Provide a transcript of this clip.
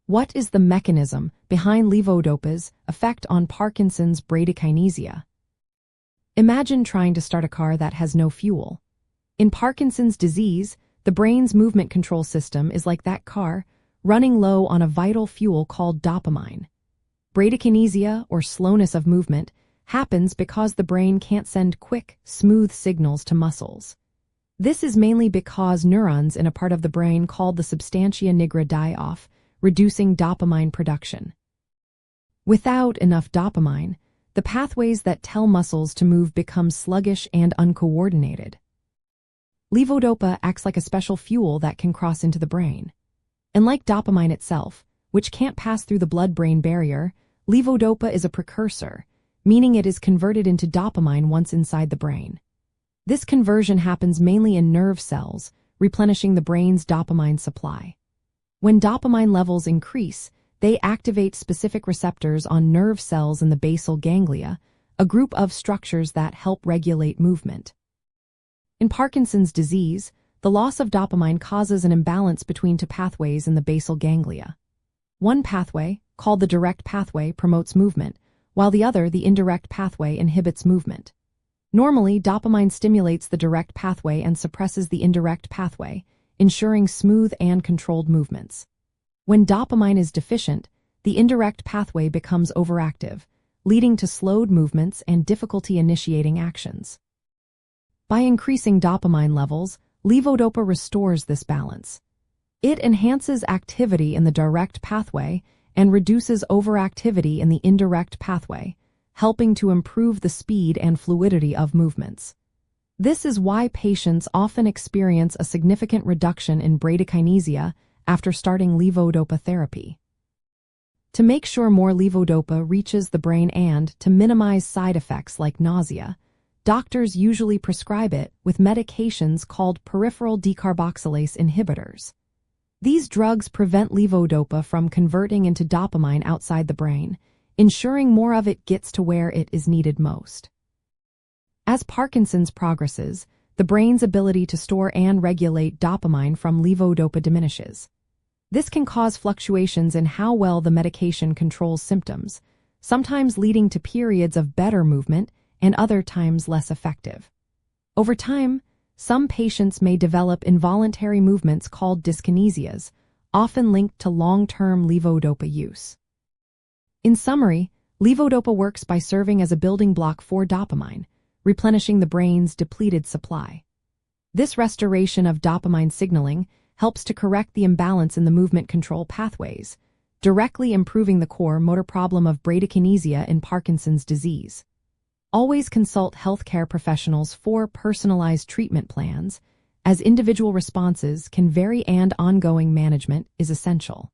What is the mechanism behind levodopa's effect on Parkinson's bradykinesia? Imagine trying to start a car that has no fuel. In Parkinson's disease, the brain's movement control system is like that car, running low on a vital fuel called dopamine. Bradykinesia, or slowness of movement, happens because the brain can't send quick, smooth signals to muscles. This is mainly because neurons in a part of the brain called the substantia nigra die off, reducing dopamine production. Without enough dopamine, the pathways that tell muscles to move become sluggish and uncoordinated. Levodopa acts like a special fuel that can cross into the brain. And like dopamine itself, which can't pass through the blood-brain barrier, levodopa is a precursor, meaning it is converted into dopamine once inside the brain. This conversion happens mainly in nerve cells, replenishing the brain's dopamine supply. When dopamine levels increase, they activate specific receptors on nerve cells in the basal ganglia, a group of structures that help regulate movement. In Parkinson's disease, the loss of dopamine causes an imbalance between two pathways in the basal ganglia. One pathway, called the direct pathway, promotes movement, while the other, the indirect pathway, inhibits movement. Normally, dopamine stimulates the direct pathway and suppresses the indirect pathway, ensuring smooth and controlled movements. When dopamine is deficient, the indirect pathway becomes overactive, leading to slowed movements and difficulty initiating actions. By increasing dopamine levels, levodopa restores this balance. It enhances activity in the direct pathway and reduces overactivity in the indirect pathway, helping to improve the speed and fluidity of movements. This is why patients often experience a significant reduction in bradykinesia after starting levodopa therapy. To make sure more levodopa reaches the brain and to minimize side effects like nausea, doctors usually prescribe it with medications called peripheral decarboxylase inhibitors. These drugs prevent levodopa from converting into dopamine outside the brain, ensuring more of it gets to where it is needed most. As Parkinson's progresses, the brain's ability to store and regulate dopamine from levodopa diminishes. This can cause fluctuations in how well the medication controls symptoms, sometimes leading to periods of better movement and other times less effective. Over time, some patients may develop involuntary movements called dyskinesias, often linked to long-term levodopa use. In summary, levodopa works by serving as a building block for dopamine, replenishing the brain's depleted supply. This restoration of dopamine signaling helps to correct the imbalance in the movement control pathways, directly improving the core motor problem of bradykinesia in Parkinson's disease. Always consult healthcare professionals for personalized treatment plans, as individual responses can vary and ongoing management is essential.